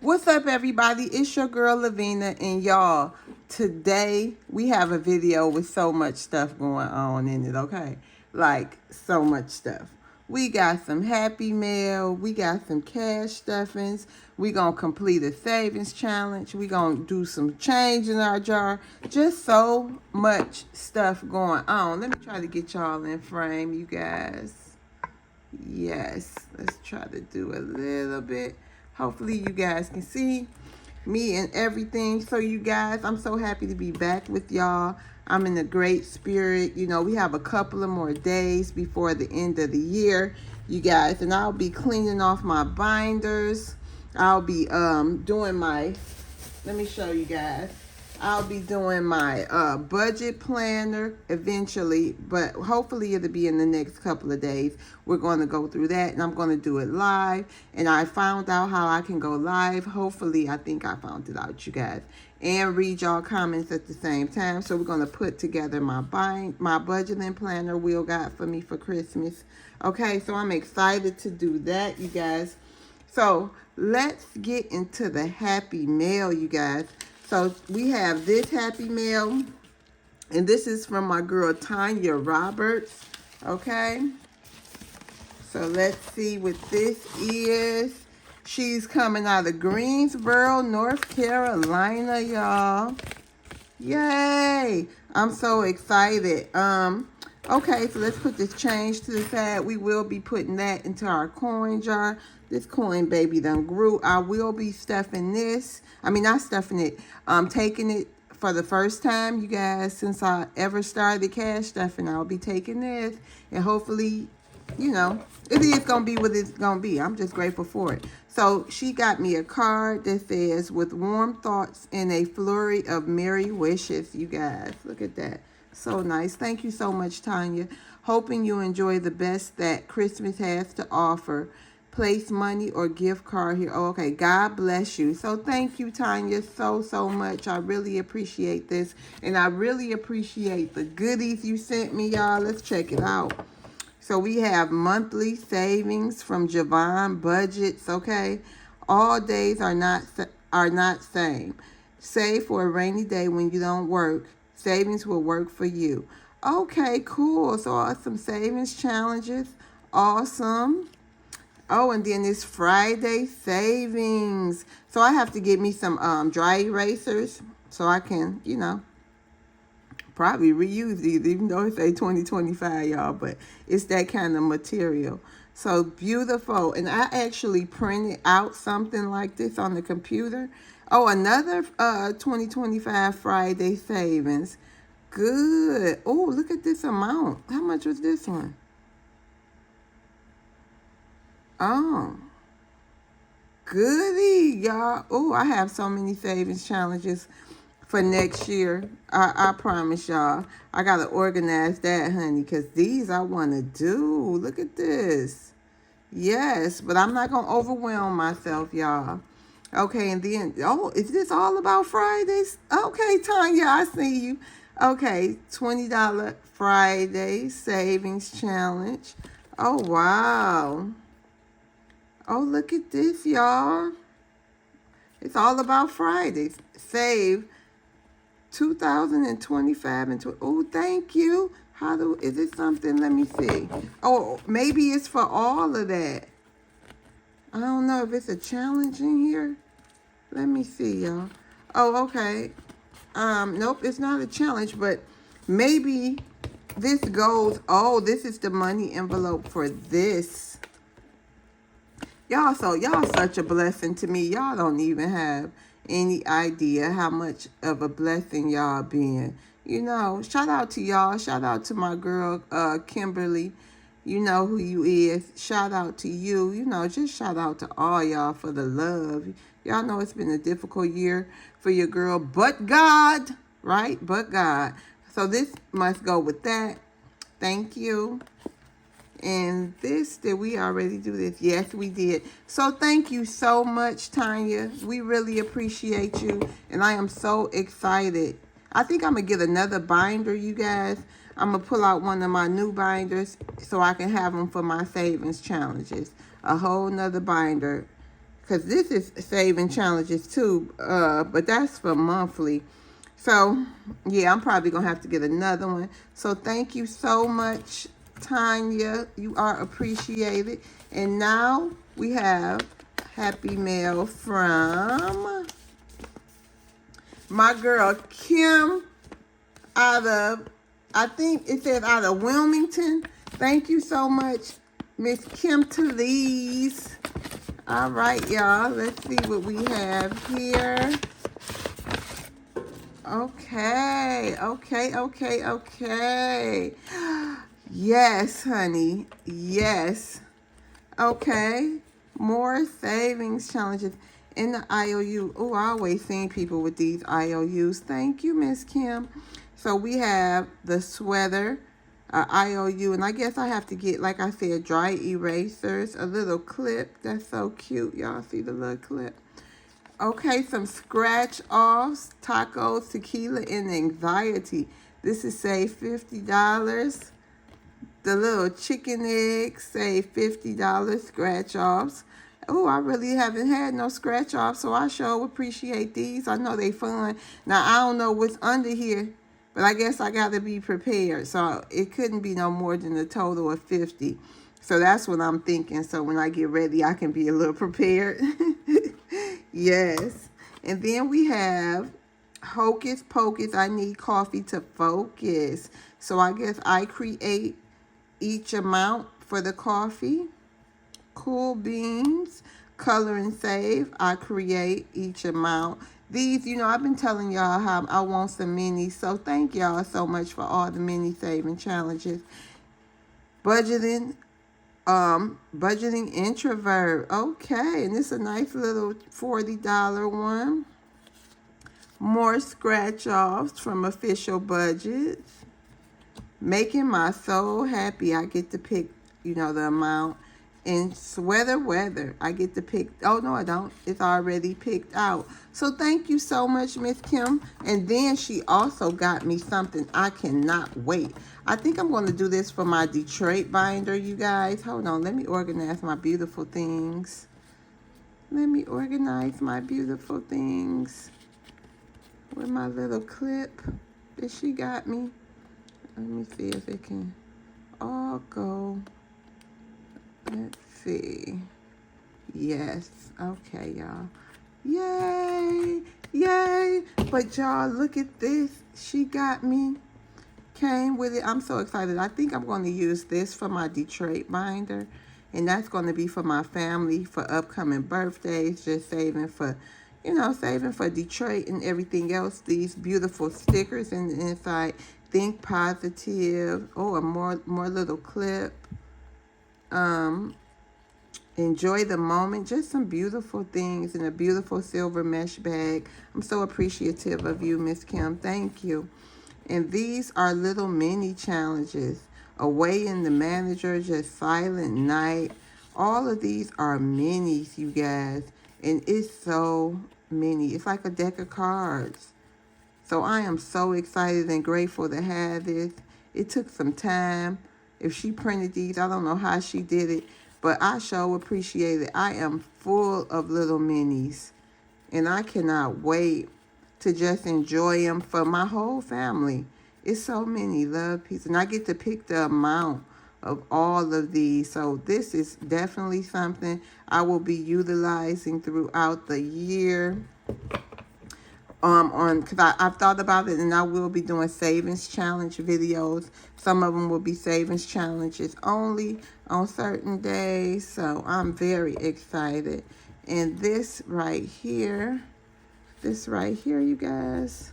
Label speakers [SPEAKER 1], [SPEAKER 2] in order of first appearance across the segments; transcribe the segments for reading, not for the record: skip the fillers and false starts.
[SPEAKER 1] What's up, everybody? It's your girl Lavina, and y'all, today we have a video with so much stuff going on in it, okay? Like, so much stuff. We got some happy mail, we got some cash stuffings, we gonna complete a savings challenge, we gonna do some change in our jar. Just so much stuff going on. Let me try to get y'all in frame, you guys. Yes, let's try to do a little bit. Hopefully you guys can see me and everything. So you guys, I'm so happy to be back with y'all. I'm in a great spirit. You know, we have a couple of more days before the end of the year, you guys, and I'll be cleaning off my binders. I'll be doing my, let me show you guys. I'll be doing my budget planner eventually, but hopefully it'll be in the next couple of days. We're going to go through that, and I'm going to do it live. And I found out how I can go live. Hopefully, I think I found it out, you guys, and read y'all comments at the same time. So we're going to put together my budgeting planner Will got for me for Christmas. Okay, so I'm excited to do that, you guys. So let's get into the happy mail, you guys. So we have this happy mail, and this is from my girl Tanya Roberts. Okay, so let's see what this is. She's coming out of Greensboro, North Carolina, y'all. Yay! I'm so excited. Okay, so let's put this change to the side. We will be putting that into our coin jar. This coin baby done grew. I will be stuffing this. I mean, not stuffing it. Taking it for the first time, you guys, since I ever started cash stuffing. I'll be taking this, and hopefully, you know, it is going to be what it's going to be. I'm just grateful for it. So she got me a card that says, with warm thoughts and a flurry of merry wishes, you guys. Look at that. So nice. Thank you so much, Tanya. Hoping you enjoy the best that Christmas has to offer. Place money or gift card here. Oh, okay. God bless you. So thank you, Tanya, so much. I really appreciate this. And I really appreciate the goodies you sent me, y'all. Let's check it out. So we have monthly savings from Javon Budgets, okay? All days are not same. Save for a rainy day when you don't work. Savings will work for you. Okay, cool. So some savings challenges. Awesome. Oh, and then it's Friday savings. So I have to get me some dry erasers so I can, you know, probably reuse these, even though it say 2025, y'all, but it's that kind of material. So beautiful. And I actually printed out something like this on the computer. Oh, another 2025 Friday savings. Good. Oh, look at this amount. How much was this one? Oh, goody, y'all. Oh, I have so many savings challenges for next year. I promise y'all. I got to organize that, honey, because these I want to do. Look at this. Yes, but I'm not going to overwhelm myself, y'all. Okay, and then, oh, is this all about Fridays? Okay, Tanya, I see you. Okay, $20 Friday savings challenge. Oh, wow. Oh, look at this, y'all. It's all about Fridays. Save 2025 and oh, thank you. Is it something? Let me see. Oh, maybe it's for all of that. I don't know if it's a challenge in here. Let me see, y'all. Oh, okay. Nope, it's not a challenge, but maybe this goes, oh, this is the money envelope for this. Y'all, so y'all such a blessing to me. Y'all don't even have any idea how much of a blessing y'all been. You know, shout out to y'all. Shout out to my girl, Kimberly. You know who you is. Shout out to you. You know, just shout out to all y'all for the love. Y'all know it's been a difficult year for your girl, but God, right? But God. So this must go with that. Thank you. And this, did we already do this? Yes, we did. So thank you so much, Tanya. We really appreciate you. And I am so excited. I think I'm going to get another binder, you guys. I'm going to pull out one of my new binders so I can have them for my savings challenges. A whole nother binder. because this is saving challenges too, but that's for monthly. So yeah, I'm probably gonna have to get another one. So thank you so much, Tanya. You are appreciated. And now we have Happy Mail from my girl Kim out of, I think it says out of Wilmington. Thank you so much, Miss Kim Talese. All right, y'all. Let's see what we have here. Okay. Yes, honey. Yes. Okay. More savings challenges in the IOU. Oh, I always seen people with these IOUs. Thank you, Miss Kim. So we have the sweater, IOU, and I guess I have to get, like I said, dry erasers, a little clip. That's so cute. Y'all see the little clip? Okay, some scratch offs, tacos, tequila, and anxiety. This is save $50. The little chicken eggs, save $50 scratch offs. Oh, I really haven't had no scratch offs, so I sure appreciate these. I know they fun. Now, I don't know what's under here, but I guess I got to be prepared. So it couldn't be no more than a total of 50. So that's what I'm thinking. So when I get ready, I can be a little prepared. Yes. And then we have Hocus Pocus. I need coffee to focus. So I guess I create each amount for the coffee. Cool beans, color and save. I create each amount. These, you know, I've been telling y'all how I want some minis. So thank y'all so much for all the mini saving challenges. Budgeting introvert. Okay, and this is a nice little $40 one. More scratch offs from official budgets. Making my soul happy. I get to pick, you know, the amount. And sweater weather, I get to pick. Oh no, I don't. It's already picked out. So thank you so much, Miss Kim. And then she also got me something I cannot wait. I think I'm going to do this for my Detroit binder, you guys. Hold on, let me organize my beautiful things. Let me organize my beautiful things with my little clip that she got me. Let me see if it can all go. Let's see. Yes. Okay, y'all. Yay. Yay. But y'all, look at this. She got me. Came with it. I'm so excited. I think I'm going to use this for my Detroit binder. And that's going to be for my family for upcoming birthdays. Just saving for, you know, saving for Detroit and everything else. These beautiful stickers in the inside. Think positive. Oh, a more little clip. Enjoy the moment. Just some beautiful things in a beautiful silver mesh bag. I'm so appreciative of you, Miss Kim. Thank you. And these are little mini challenges. Away in the manager, just silent night. All of these are minis, you guys. And it's so many. It's like a deck of cards. So I am so excited and grateful to have this. It took some time. If she printed these, I don't know how she did it, but I sure appreciate it. I am full of little minis, and I cannot wait to just enjoy them for my whole family. It's so many love pieces, and I get to pick the amount of all of these. So this is definitely something I will be utilizing throughout the year. Because I've thought about it, and I will be doing savings challenge videos. Some of them will be savings challenges only on certain days. So I'm very excited. And this right here, you guys.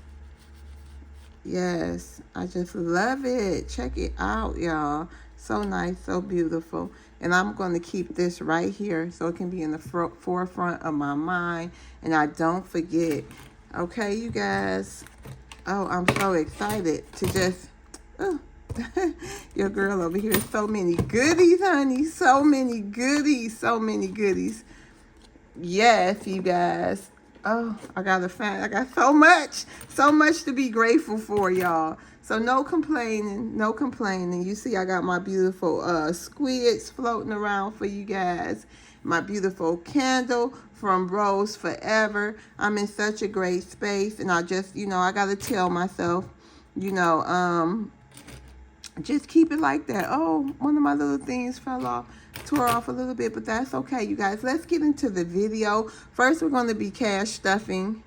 [SPEAKER 1] Yes, I just love it. Check it out, y'all. So nice, so beautiful. And I'm going to keep this right here so it can be in the forefront of my mind. And I don't forget. Okay, you guys. Oh, I'm so excited to just, oh, your girl over here. So many goodies, honey. So many goodies. So many goodies. Yes, you guys. Oh, I got so much to be grateful for, y'all. So no complaining, no complaining. You see, I got my beautiful squids floating around for you guys. My beautiful candle from Rose Forever. I'm in such a great space, and I just, I got to tell myself, you know, just keep it like that. Oh, one of my little things fell off, tore off a little bit, but that's okay, you guys. Let's get into the video. First, we're going to be cash stuffing.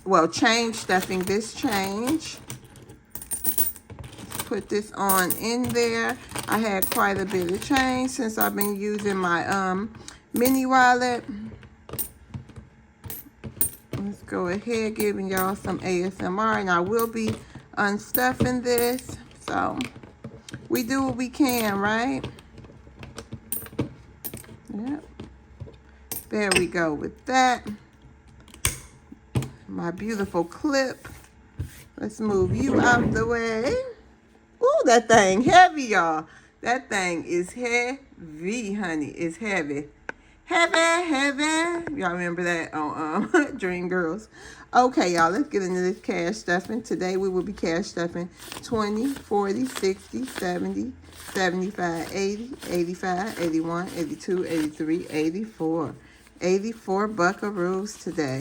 [SPEAKER 1] Well, change stuffing this change. Put this on in there. I had quite a bit of change since I've been using my mini wallet. Let's go ahead giving y'all some ASMR, and I will be unstuffing this. So we do what we can, right? Yep. There we go with that. My beautiful clip. Let's move you out the way. Ooh, that thing heavy, y'all. That thing is heavy, honey. It's heavy. Heavy, heavy. Y'all remember that on Dream Girls. Okay, y'all, let's get into this cash stuffing. Today we will be cash stuffing 20, 40, 60, 70, 75, 80, 85, 81, 82, 83, 84. 84 buckaroos today.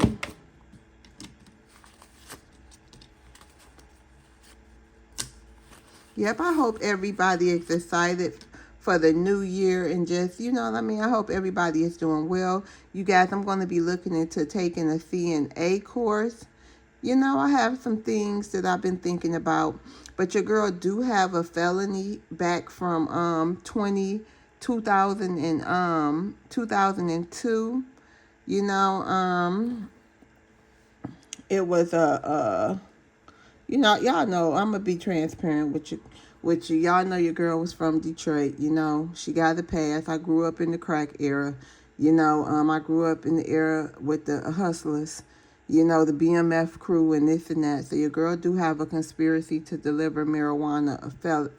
[SPEAKER 1] Yep, I hope everybody is excited for the new year, and just, you know what I mean, I hope everybody is doing well. You guys, I'm going to be looking into taking a CNA course. You know, I have some things that I've been thinking about, but your girl do have a felony back from 2002. You know, it was you know, y'all know I'm gonna be transparent with you. Y'all know your girl was from Detroit. You know, she got the pass. I grew up in the crack era. You know, I grew up in the era with the hustlers. You know, the BMF crew and this and that. So your girl do have a conspiracy to deliver marijuana, a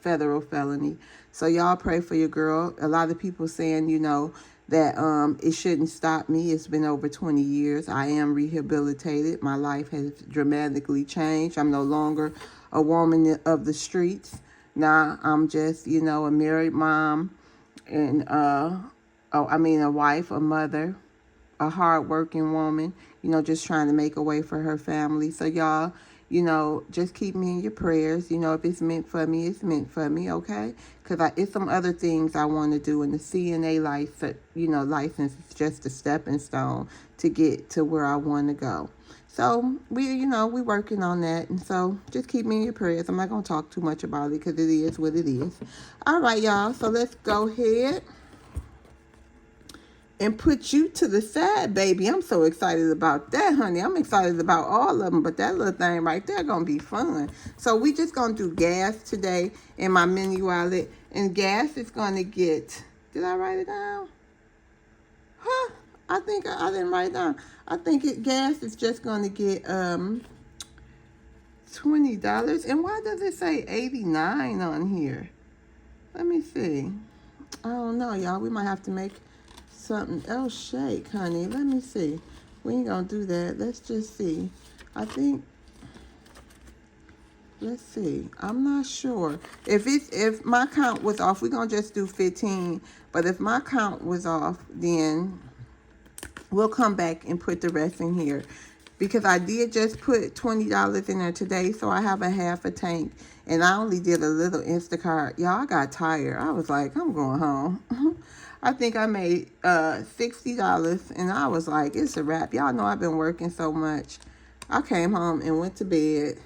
[SPEAKER 1] federal felony. So y'all pray for your girl. A lot of people saying, you know, that it shouldn't stop me. It's been over 20 years. I am rehabilitated. My life has dramatically changed. I'm no longer a woman of the streets. Now I'm just, you know, a married mom and a wife, a mother, a hard-working woman, you know, just trying to make a way for her family. So y'all, you know, just keep me in your prayers. You know, if it's meant for me, it's meant for me, okay? Because it's some other things I want to do. And the CNA license, you know, license is just a stepping stone to get to where I want to go. So, we're working on that. And so, just keep me in your prayers. I'm not going to talk too much about it because it is what it is. All right, y'all. So, let's go ahead and put you to the side, baby. I'm so excited about that, honey. I'm excited about all of them, but that little thing right there gonna be fun. So we just gonna do gas today in my mini wallet, and gas is gonna get, did I write it down? Huh, I think I didn't write it down. I think gas is just gonna get $20. And why does it say 89 on here? Let me see. I don't know, y'all. We might have to make something else shake, honey. Let me see. We ain't gonna do that. Let's just see. I think, let's see. I'm not sure. If my count was off, we're gonna just do 15. But if my count was off, then we'll come back and put the rest in here. Because I did just put $20 in there today, so I have a half a tank. And I only did a little Instacart. Y'all, I got tired. I was like, I'm going home. I think I made $60, and I was like, it's a wrap. Y'all know I've been working so much. I came home and went to bed.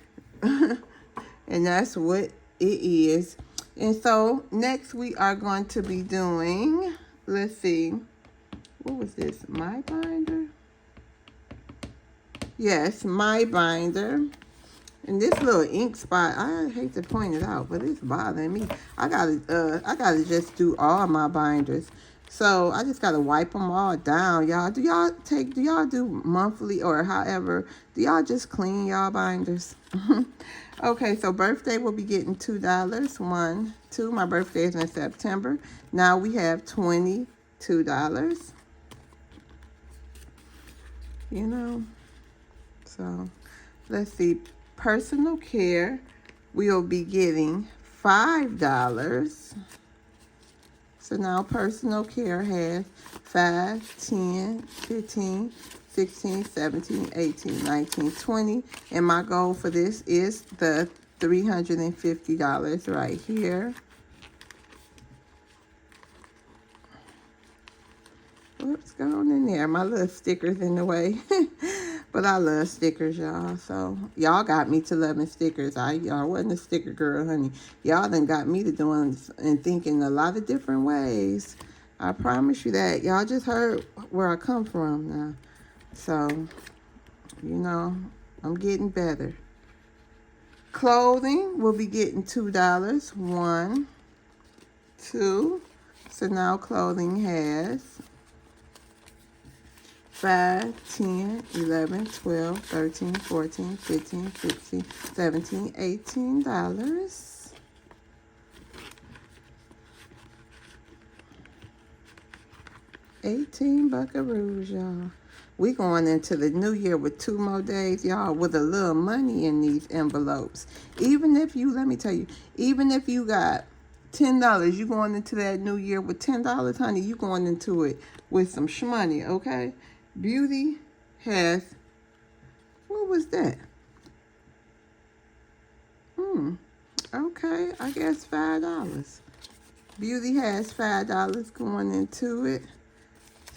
[SPEAKER 1] And that's what it is. And so next we are going to be doing, let's see, what was this? My binder? Yes, my binder. And this little ink spot, I hate to point it out, but it's bothering me. I gotta just do all my binders. So I just gotta wipe them all down, y'all. Do y'all do monthly or however? Do y'all just clean y'all binders? Okay, so birthday will be getting $2. 1, 2. My birthday is in September. Now we have $22. You know. So let's see. Personal care, we'll be getting $5. So now personal care has 5, 10, 15, 16, 17, 18, 19, 20. And my goal for this is the $350 right here. Whoops, go on in there. My little sticker's in the way. But I love stickers, y'all. So y'all got me to loving stickers. Y'all wasn't a sticker girl, honey. Y'all done got me to doing and thinking a lot of different ways. I promise you that. Y'all just heard where I come from now. So, you know, I'm getting better. Clothing will be getting $2. 1, 2. So now clothing has 5, 10, 11, 12, 13, 14, 15, 16, 17, $18. 18 buckaroos, y'all. We going into the new year with 2 more days, y'all, with a little money in these envelopes. Even if you, let me tell you, even if you got $10, you going into that new year with $10, honey, you going into it with some shmoney, okay? Beauty has, what was that? Okay, I guess $5. Beauty has $5 going into it.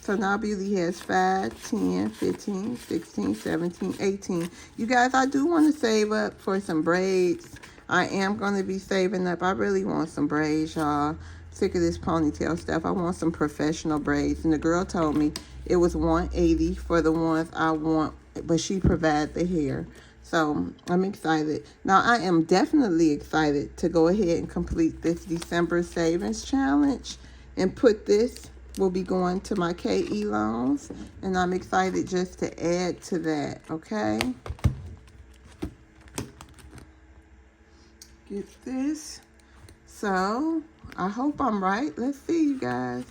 [SPEAKER 1] So now Beauty has 5, 10, 15, 16, 17, 18. You guys, I do want to save up for some braids. I am going to be saving up. I really want some braids, y'all. Sick of this ponytail stuff. I want some professional braids. And the girl told me it was $180 for the ones I want, but she provided the hair. So I'm excited. Now I am definitely excited to go ahead and complete this December savings challenge and put this will be going to my KE loans, and I'm excited just to add to that, okay? Get this. So, I hope I'm right. Let's see, you guys.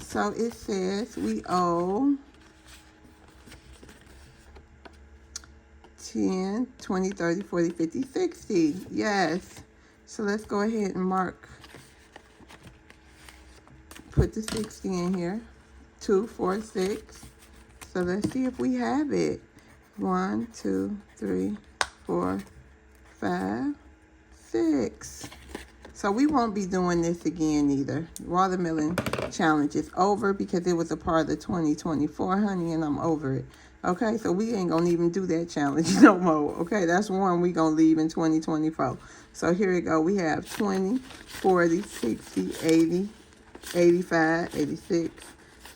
[SPEAKER 1] So, it says we owe 10, 20, 30, 40, 50, 60. Yes. So, let's go ahead and put the 60 in here. 2, 4, 6. So let's see if we have it. 1, 2, 3, 4, 5, 6. So we won't be doing this again either. Watermelon challenge is over because it was a part of the 2024, honey, and I'm over it. Okay, so we ain't gonna even do that challenge no more. Okay, that's one we gonna leave in 2024. So here we go. We have 20, 40, 60, 80, 85, 86,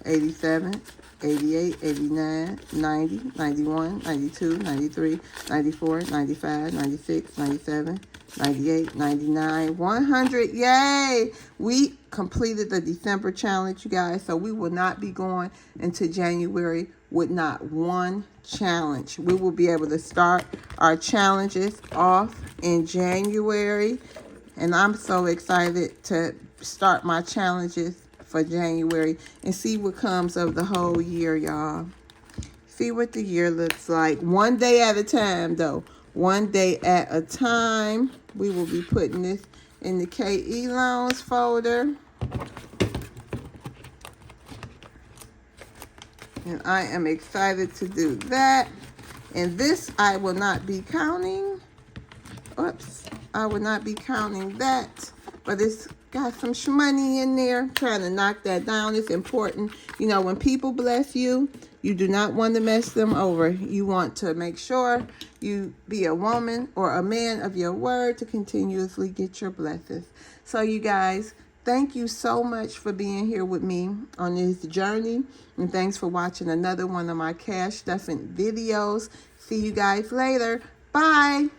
[SPEAKER 1] 87, 88, 89, 90, 91, 92, 93, 94, 95, 96, 97, 98, 99, 100. Yay! We completed the December challenge, you guys. So we will not be going into January with not one challenge. We will be able to start our challenges off in January. And I'm so excited to start my challenges for January and see what comes of the whole year, y'all. See what the year looks like. One day at a time, though. One day at a time. We will be putting this in the KE loans folder. And I am excited to do that. And this I will not be counting. Oops. I will not be counting that. But it's got some money in there. Trying to knock that down. It's important. You know, when people bless you, you do not want to mess them over. You want to make sure you be a woman or a man of your word to continuously get your blessings. So you guys, thank you so much for being here with me on this journey. And thanks for watching another one of my cash stuffing videos. See you guys later. Bye.